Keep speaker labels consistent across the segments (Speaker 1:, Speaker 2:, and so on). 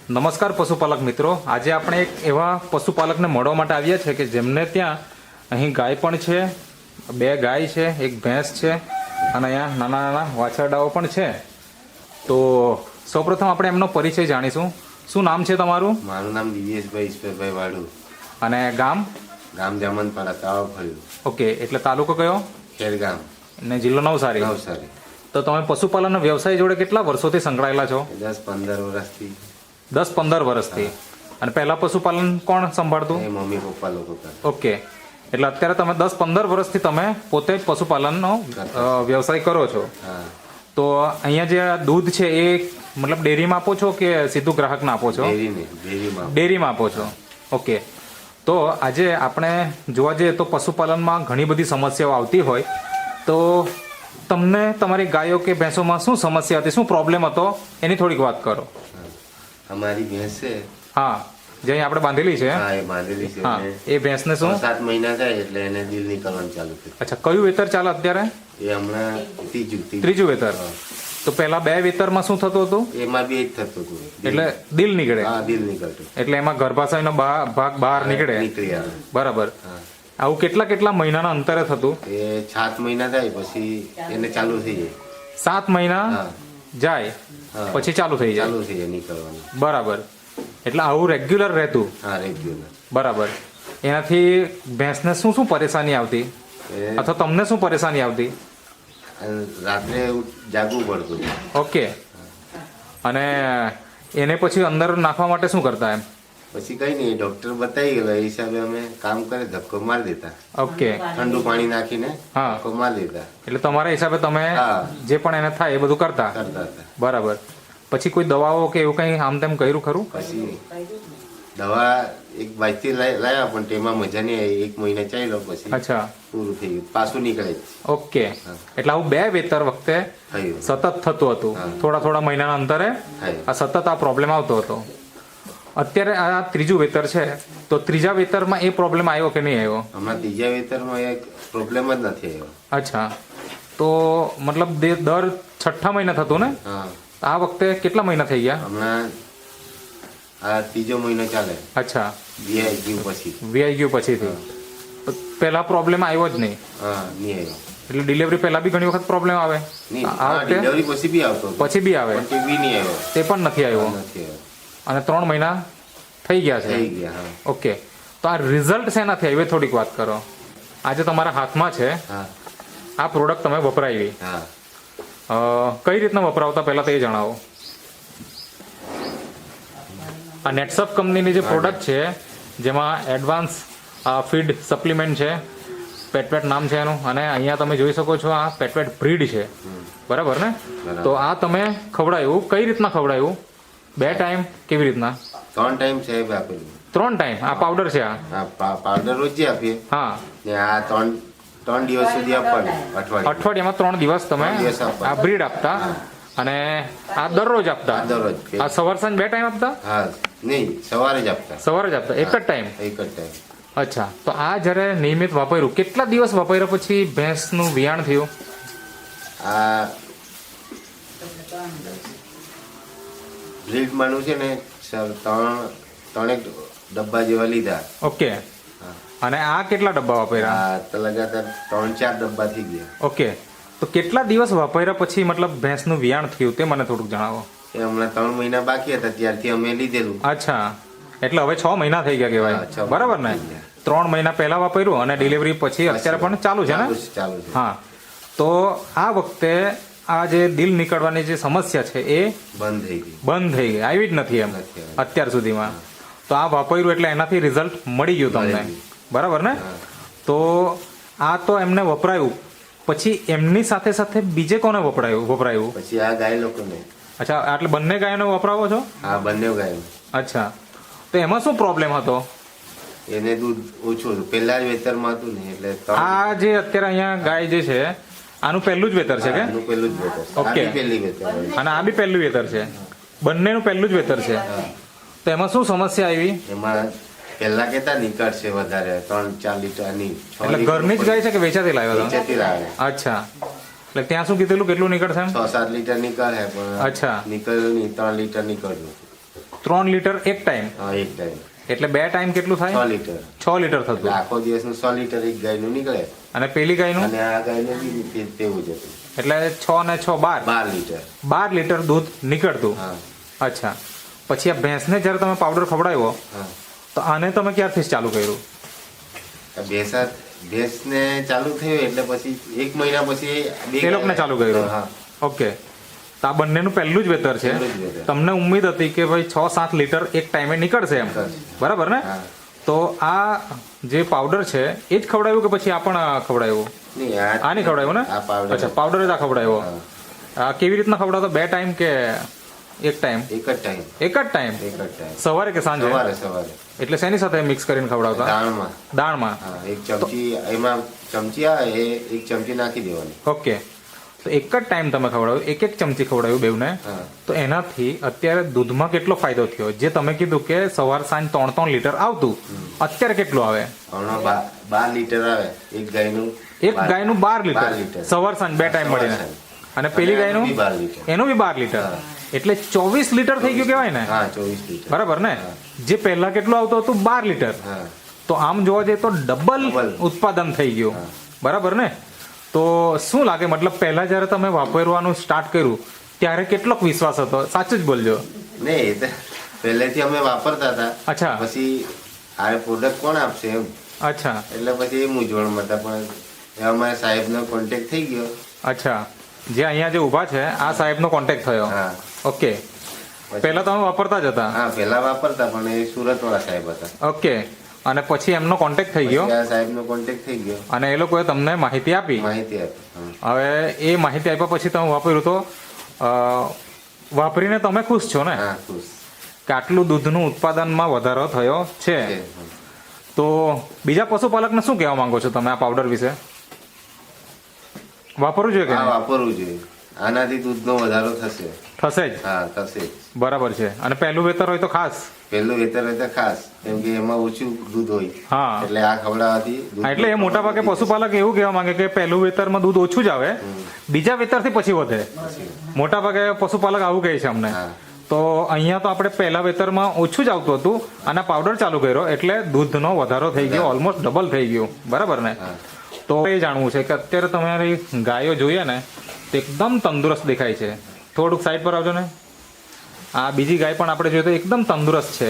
Speaker 1: નમસ્કાર પશુપાલક મિત્રો, આજે આપણે એક એવા પશુપાલકને મળવા માટે આવ્યા છે કે જેમને ત્યાં અહીં ગાય પણ છે, 2 ગાય છે, 1 ભેંસ છે અને અહીંયા નાના નાના વાછરડાઓ પણ છે. તો સૌપ્રથમ આપણે એમનો પરિચય જાણીશું. શું નામ છે તમારું?
Speaker 2: મારું નામ દિવ્યેશભાઈ ઈશ્વરભાઈ વાડુ.
Speaker 1: અને ગામ?
Speaker 2: ગામ જામનપાડા, તાવ ફળ્યું.
Speaker 1: ઓકે, એટલે તાલુકો કયો?
Speaker 2: ખેરગામ
Speaker 1: અને જિલ્લો નવસારી.
Speaker 2: નવસારી.
Speaker 1: તો તમે પશુપાલનના વ્યવસાય જોડે કેટલા વર્ષોથી સંકળાયેલા છો?
Speaker 2: 10-15 વર્ષથી.
Speaker 1: 10-15 વર્ષથી. અને પહેલા પશુપાલન કોણ સંભાળતું?
Speaker 2: એ મમ્મી પપ્પા લોકો કરતા.
Speaker 1: ઓકે, એટલે અત્યારે તમે 10-15 વર્ષથી તમે પોતે જ પશુપાલનનો વ્યવસાય કરો છો.
Speaker 2: હા.
Speaker 1: તો અહીંયા જે આ દૂધ છે એ મતલબ ડેરીમાં આપો છો કે સીધું ગ્રાહકને આપો છો?
Speaker 2: ડેરીમાં.
Speaker 1: ડેરીમાં આપો છો. ઓકે, તો આજે આપણે જોવા જઈએ તો પશુપાલનમાં ઘણી બધી સમસ્યાઓ આવતી હોય, તો તમને તમારી ગાયો કે ભેંસોમાં શું સમસ્યા હતી, શું પ્રોબ્લેમ હતો એની થોડીક વાત કરો.
Speaker 2: અમારી ભેંસ છે.
Speaker 1: હા, જે અહીં આપણે બાંધેલી છે.
Speaker 2: હા, એ બાંધેલી છે.
Speaker 1: હા, એ ભેંસને શું?
Speaker 2: 7 મહિના થાય એટલે એને દિલ નીકળવાનું ચાલુ થયું.
Speaker 1: અચ્છા, કયું વેતર ચાલે અત્યારે?
Speaker 2: એ હમણાં
Speaker 1: ત્રીજું વેતર. તો પહેલા 2 વેતરમાં શું થતું હતું?
Speaker 2: એમાં બી જ થતું હતું.
Speaker 1: એટલે દિલ નીકળે.
Speaker 2: હા, દિલ નીકળતું.
Speaker 1: એટલે એમાં ગર્ભાશયનો ભાગ બહાર નીકળે.
Speaker 2: નીકળી આવે.
Speaker 1: બરાબર.
Speaker 2: હા.
Speaker 1: આવું કેટલા મહિનાના અંતરે થતું?
Speaker 2: એ 7 મહિના થાય પછી એને ચાલુ થઈ જાય.
Speaker 1: 7 મહિના
Speaker 2: હા.
Speaker 1: જાય
Speaker 2: હા.
Speaker 1: પછી ચાલુ થઈ જાય.
Speaker 2: ચાલુ થઈ જાય નીકળવાનું.
Speaker 1: બરાબર. એટલે આવું રેગ્યુલર રહેતું.
Speaker 2: હા, રેગ્યુલર.
Speaker 1: બરાબર. એનાથી ભેંસને શું પરેશાની આવતી,
Speaker 2: એ
Speaker 1: અથવા તમને શું પરેશાની આવતી?
Speaker 2: રાત્રે જાગવું પડતું.
Speaker 1: ઓકે. અને એને પછી અંદર નાખવા માટે શું કરતા એમ?
Speaker 2: પછી કઈ નહીં, ડોક્ટર બતાવી ગયેલો એ હિસાબે અમે કામ કરે ધક્કો મારી દેતા.
Speaker 1: ઓકે.
Speaker 2: ઠંડુ પાણી નાખીને
Speaker 1: હા.
Speaker 2: ધક્કો મારી દેતા.
Speaker 1: એટલે તમારા હિસાબે તમે
Speaker 2: હા.
Speaker 1: જે પણ એને થાય એ બધું કરતા.
Speaker 2: હતા.
Speaker 1: બરાબર. પછી કોઈ દવાઓ કે એવું કંઈ આમ તેમ કર્યું ખરું?
Speaker 2: પછી દવા એક બાજથી લાયા પણ તેમાં મજા નહીં આવી. 1 મહિના ચાલ્યો પછી
Speaker 1: અચ્છા.
Speaker 2: પૂરું થઈ ગયું, પાછું નીકળે જ
Speaker 1: ઓકે. એટલે આવું 2 વેતર વખતે
Speaker 2: થયું.
Speaker 1: સતત થતું હતું.
Speaker 2: હા.
Speaker 1: થોડા મહિનાના અંતરે
Speaker 2: થાય.
Speaker 1: આ સતત આ પ્રોબ્લેમ આવતો હતો. અત્યારે આ ત્રીજું વેતર છે, તો ત્રીજા વેતરમાં એ પ્રોબ્લેમ આવ્યો કે નહીં આવ્યો?
Speaker 2: હમણાં ત્રીજા વેતરમાં એક પ્રોબ્લેમ જ નથી આવ્યો.
Speaker 1: અચ્છા. તો મતલબ દર 6ઠ્ઠા મહિના થતું ને?
Speaker 2: હા.
Speaker 1: આ વખતે કેટલા મહિના થઈ ગયા?
Speaker 2: હમણાં આ 3જો મહિનો ચાલે.
Speaker 1: અચ્છા.
Speaker 2: વીઆઈ ગયું પછી.
Speaker 1: વીઆઈ ગયું પછીથી. તો પહેલા પ્રોબ્લેમ આવ્યો જ નહીં?
Speaker 2: હા, નહીં આવ્યો.
Speaker 1: એટલે ડિલિવરી પહેલા બી ઘણી વખત પ્રોબ્લેમ આવે?
Speaker 2: નહીં,
Speaker 1: આ
Speaker 2: હા,
Speaker 1: વખતે
Speaker 2: ડિલિવરી પછી બી આવતો હતો.
Speaker 1: પછી બી આવે?
Speaker 2: પણ તે બી નહીં આવ્યો.
Speaker 1: તે પણ નથી આવ્યો.
Speaker 2: નથી આવ્યો.
Speaker 1: અને 3 મહિના થઈ ગયા છે.
Speaker 2: થઈ ગયા. હા.
Speaker 1: ઓકે. તો આ રિઝલ્ટ શેનાથી આવ્યું થોડીક વાત કરો. આજે તમારા હાથમાં છે
Speaker 2: હા.
Speaker 1: આ પ્રોડક્ટ તમે વપરાવી.
Speaker 2: હા.
Speaker 1: કઈ રીતના વપરાવતા પહેલા તે જણાવો. આ નેટસફ કંપનીની જે પ્રોડક્ટ છે જેમાં એડવાન્સ ફીડ સપ્લિમેન્ટ છે, પેટવેટ નામ છે એનું, અને અહીંયા તમે જોઈ શકો છો આ પેટવેટ બ્રીડ છે. બરાબર ને?
Speaker 2: બરાબર.
Speaker 1: તો આ તમે ખવડાવ્યું, કઈ રીતના ખવડાવ્યું? 2 ટાઈમ કેવી રીતના?
Speaker 2: 3 ટાઈમ સાહેબ આપેલું.
Speaker 1: 3 ટાઈમ. આ પાવડર છે આ?
Speaker 2: હા, પાવડર રોજ આપીએ.
Speaker 1: હા.
Speaker 2: ને આ 3 દિવસ સુધી આપવાનું.
Speaker 1: અઠવાડિયામાં 3 દિવસ તમે
Speaker 2: 3 દિવસ આપવાનું.
Speaker 1: આ બ્રીડ આપતા. અને આ દરરોજ આપતા?
Speaker 2: દરરોજ.
Speaker 1: આ સવાર સાંજ 2 ટાઈમ આપતા?
Speaker 2: હા, નહીં, સવારે જ આપતા.
Speaker 1: સવારે જ આપતા, એક જ ટાઈમ?
Speaker 2: એક જ ટાઈમ.
Speaker 1: અચ્છા. તો આ જ્યારે નિયમિત વાપર્યું, કેટલા દિવસ વાપર્યા પછી ભેંસનું વિયાણ થયું?
Speaker 2: આ બ્રીડ માનું છે ને સર, 3 ડબ્બા જેવા લીધા.
Speaker 1: ઓકે.
Speaker 2: હા.
Speaker 1: અને આ કેટલા ડબ્બા વાપર્યા?
Speaker 2: આ તો લગાતાર 3-4 ડબ્બા થઈ ગયા.
Speaker 1: ઓકે. તો કેટલા દિવસ વાપર્યા પછી મતલબ ભેંસનું વિયાણ થયું તે મને થોડુંક જણાવો.
Speaker 2: એ હમણાં 3 મહિના બાકી હતા ત્યારથી અમે લીધેલું.
Speaker 1: અચ્છા. એટલે હવે 6 મહિના થઈ ગયા કહેવાય.
Speaker 2: હા, 6
Speaker 1: બરાબર ને?
Speaker 2: થઈ ગયા.
Speaker 1: 3 મહિના પહેલા વાપર્યું અને ડિલિવરી પછી અત્યારે પણ ચાલુ છે ને?
Speaker 2: ચાલુ છે.
Speaker 1: હા. તો આ વખતે આ જે દિલ નીકળવાની જે સમસ્યા છે એ
Speaker 2: બંધ થઈ ગઈ.
Speaker 1: બંધ થઈ ગઈ, આવી જ નથી એમ
Speaker 2: નથી આવી.
Speaker 1: અત્યાર સુધીમાં. તો આ વાપર્યું એટલે એનાથી રિઝલ્ટ મળી ગયું તમને.
Speaker 2: મળી
Speaker 1: બરાબર ને?
Speaker 2: હા.
Speaker 1: તો આ તો એમને વપરાયું, પછી એમની સાથે સાથે બીજે કોને વપરાયું?
Speaker 2: પછી આ ગાય લોકોને.
Speaker 1: અચ્છા, એટલે બંને ગાયનો વપરાવો છો?
Speaker 2: હા, બંને ગાય.
Speaker 1: અચ્છા. તો એમાં શું પ્રોબ્લેમ હતો?
Speaker 2: એને દૂધ ઓછું હતું. પહેલા જ વેતરમાં હતું ને એટલે
Speaker 1: આ જે અત્યારે અહીંયા ગાય જે છે આનું પહેલું જ વેતર છે કે?
Speaker 2: આનું પહેલું જ વેતર.
Speaker 1: ઓકે.
Speaker 2: આ બી પહેલી વેતર હોય.
Speaker 1: અને આ બી પહેલું વેતર છે? બંનેનું પહેલું જ વેતર છે. તો એમાં શું સમસ્યા આવી?
Speaker 2: એમાં પહેલા કેતા નીકળશે વધારે 3-4 લીટરની.
Speaker 1: એટલે ઘરની જ ગાય છે કે વેચાતી લાવ્યો હતો?
Speaker 2: વેચાતી લાવે.
Speaker 1: અચ્છા. એટલે ત્યાં શું કીધેલું કેટલું નીકળશે એમ?
Speaker 2: 6-7 લીટર નીકળે પણ
Speaker 1: અચ્છા.
Speaker 2: નીકળ્યું નહીં, 3 લીટર નીકળ્યું.
Speaker 1: 3 લીટર એક ટાઈમ,
Speaker 2: હા એક ટાઈમ
Speaker 1: એટલે 2 ટાઈમ કેટલું
Speaker 2: 6
Speaker 1: થાય?
Speaker 2: લીટર
Speaker 1: 6 લીટર
Speaker 2: એટલે
Speaker 1: થતું.
Speaker 2: આખો દિવસનું 6 લીટર એક ગાયનું નીકળે
Speaker 1: અને પેલી ગાયનું
Speaker 2: અને આ ગાયનું બી તેવું જ હતું
Speaker 1: એટલે 6 ને 6 12,
Speaker 2: 12 લીટર
Speaker 1: 12 લીટર દૂધ નીકળતું.
Speaker 2: હા
Speaker 1: અચ્છા, પછી આ ભેંસને જ્યારે તમે પાવડર ખવડાવ્યો
Speaker 2: હા
Speaker 1: તો આને તમે ક્યારથી ચાલુ કર્યું?
Speaker 2: ભેંસને ચાલુ થયું એટલે પછી 1 મહિના પછી
Speaker 1: એ લોકોને ચાલુ કર્યું.
Speaker 2: હા
Speaker 1: ઓકે, તો આ બંનેનું પહેલું જ વેતર છે.
Speaker 2: પહેલું જ વેતર.
Speaker 1: તમને ઉમ્મીદ હતી કે ભાઈ 6-7 લીટર એક ટાઈમે નીકળશે એમ,
Speaker 2: નીકળશે.
Speaker 1: બરાબર ને?
Speaker 2: હા.
Speaker 1: તો આ જે પાવડર છે એ જ ખવડાવ્યું કે પછી આ પણ ખવડાવ્યું?
Speaker 2: નહીં
Speaker 1: આ નહીં ખવડાવ્યું ને?
Speaker 2: આ પાવડર
Speaker 1: અચ્છા, પાવડર જ આ ખવડાવ્યો.
Speaker 2: હા.
Speaker 1: આ કેવી રીતના ખવડાવતો? 2 ટાઈમ કે એક ટાઈમ?
Speaker 2: એક જ ટાઈમ
Speaker 1: એક જ ટાઈમ.
Speaker 2: એક જ ટાઈમ
Speaker 1: સવારે કે સાંજે?
Speaker 2: સવારે
Speaker 1: એટલે શેની સાથે મિક્સ કરીને ખવડાવતા?
Speaker 2: દાળમાં
Speaker 1: દાળમાં.
Speaker 2: હા એક ચમચી એમાં ચમચી આવે એ એક ચમચી નાખી દેવાની
Speaker 1: ઓકે, તો એક જ ટાઈમ તમે ખવડાવ્યું, એક ચમચી ખવડાવ્યું બેવને.
Speaker 2: હા
Speaker 1: તો એનાથી અત્યારે દૂધમાં કેટલો ફાયદો થયો? જે તમે કીધું કે સવાર સાંજ 3 લીટર આવતું, અત્યારે કેટલું આવે?
Speaker 2: હમણાં 12 લીટર આવે એક ગાયનું
Speaker 1: એક ગાયનું 12 લીટર,
Speaker 2: 12 લીટર.
Speaker 1: સવાર સાંજ 2 ટાઈમ
Speaker 2: સવાર
Speaker 1: મળીને.
Speaker 2: સાંજ.
Speaker 1: અને પેલી
Speaker 2: અને
Speaker 1: ગાયનું
Speaker 2: એનું બી 12 લીટર.
Speaker 1: એનું બી 12 લીટર,
Speaker 2: હા.
Speaker 1: એટલે 24 લીટર થઈ ગયું કહેવાય ને?
Speaker 2: હા 24 લીટર
Speaker 1: બરાબર ને?
Speaker 2: હા.
Speaker 1: જે પહેલા કેટલું આવતું હતું? 12 લીટર.
Speaker 2: હા
Speaker 1: તો આમ જોવા જઈએ તો ડબલ
Speaker 2: Double.
Speaker 1: ઉત્પાદન થઈ ગયું,
Speaker 2: હા.
Speaker 1: બરાબર ને? તો શું લાગે, મતલબ પહેલા જ્યારે તમે વાપરવાનું સ્ટાર્ટ કર્યું ત્યારે કેટલોક વિશ્વાસ હતો? સાચું જ બોલજો.
Speaker 2: નહીં એ તો પહેલેથી અમે વાપરતા હતા
Speaker 1: અચ્છા.
Speaker 2: પછી આ પ્રોડક્ટ કોણ આપશે એમ
Speaker 1: અચ્છા
Speaker 2: એટલે પછી એ મૂંઝવણમાં હતા પણ એ અમારા સાહેબનો કોન્ટેક્ટ થઈ ગયો
Speaker 1: અચ્છા, જે અહીંયા જે ઊભા છે આ સાહેબનો કોન્ટેક્ટ થયો.
Speaker 2: હા
Speaker 1: ઓકે, પહેલા તમે વાપરતા જ હતા?
Speaker 2: હા પહેલા વાપરતા પણ એ સુરતવાળા સાહેબ હતા
Speaker 1: ઓકે, અને પછી એમનો કોન્ટેક્ટ થઈ ગયો
Speaker 2: પછી આ સાહેબનો કોન્ટેક્ટ થઈ ગયો
Speaker 1: અને એ લોકોએ તમને માહિતી આપી.
Speaker 2: માહિતી આપી હા.
Speaker 1: હવે એ માહિતી આપ્યા પછી તમે વાપર્યું તો અ, વાપરીને તમે ખુશ છો ને
Speaker 2: હા ખુશ
Speaker 1: કે આટલું દૂધનું ઉત્પાદનમાં વધારો થયો છે?
Speaker 2: છે.
Speaker 1: તો બીજા પશુપાલકને શું કહેવા માંગો છો તમે આ પાવડર વિશે? વાપરવું જોઈએ કે
Speaker 2: હા
Speaker 1: નહીં?
Speaker 2: વાપરવું જોઈએ આનાથી દૂધનો વધારો થશે
Speaker 1: થશે જ.
Speaker 2: હા થશે જ.
Speaker 1: બરાબર છે. અને પહેલું વેતર હોય તો ખાસ.
Speaker 2: પહેલું વેતર હોય તો ખાસ કેમ કે એમાં ઓછું દૂધ હોય
Speaker 1: હા.
Speaker 2: એટલે આ ખવડાવવાથી દૂધ
Speaker 1: હા, એટલે એ મોટા ભાગે પશુપાલક એવું કહેવા માંગે કે પહેલું વેતરમાં દૂધ ઓછું જ આવે, બીજા વેતરથી પછી વધે. મોટા ભાગે પશુપાલક આવું કહે છે અમને.
Speaker 2: હા
Speaker 1: તો અહીંયા તો આપણે પહેલા વેતરમાં ઓછું જ આવતું હતું અને પાવડર ચાલુ કર્યો એટલે દૂધનો વધારો થઈ ગયો, ઓલમોસ્ટ ડબલ થઈ ગયું, બરાબર ને?
Speaker 2: હા
Speaker 1: તો એ જાણવું છે કે અત્યારે તમારી ગાયો જોઈએ ને તો એકદમ તંદુરસ્ત દેખાય છે. થોડુંક સાઈડ પર આવજો ને. આ બીજી ગાય પણ આપણે જોઈએ તો એકદમ તંદુરસ્ત છે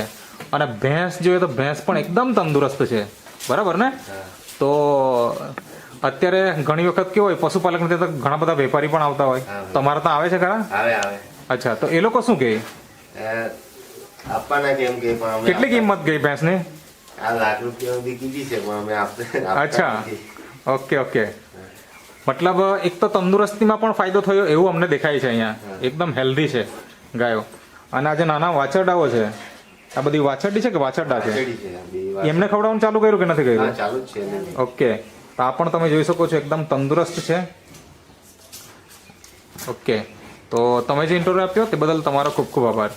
Speaker 1: અને ભેંસ જોઈએ તો ભેંસ પણ એકદમ તંદુરસ્ત છે, બરાબર ને? તો અત્યારે ઘણી વખત કેવું હોય પશુપાલકને ત્યાં તો ઘણા બધા વેપારી પણ આવતા હોય,
Speaker 2: હા.
Speaker 1: તમારે ત્યાં આવે છે ખરા?
Speaker 2: આવે આવે
Speaker 1: અચ્છા, તો એ લોકો શું કહે?
Speaker 2: આપવાના કેમ કે પણ અમે
Speaker 1: કેટલી કિંમત ગઈ ભેંસની?
Speaker 2: આ લાખ રૂપિયા સુધી કીધી છે પણ અમે આપતા
Speaker 1: અચ્છા.
Speaker 2: નથી.
Speaker 1: ઓકે ઓકે, મતલબ એક તો તંદુરસ્તીમાં પણ ફાયદો થયો એવું અમને દેખાય છે અહીંયા. એકદમ હેલ્ધી છે ગાયો. અને આ જે નાના વાછરડાઓ છે, આ બધી વાછરડી છે કે વાછરડા છે?
Speaker 2: વાછરડી છે આ બે વાર.
Speaker 1: એમને ખવડાવવાનું ચાલુ કર્યું કે નથી
Speaker 2: હા
Speaker 1: કર્યું?
Speaker 2: ચાલુ જ છે ને.
Speaker 1: ઓકે, તો આ પણ તમે જોઈ શકો છો એકદમ તંદુરસ્ત છે. ઓકે, તો તમે જે ઇન્ટરવ્યુ આપ્યો તે બદલ તમારો ખૂબ ખૂબ આભાર.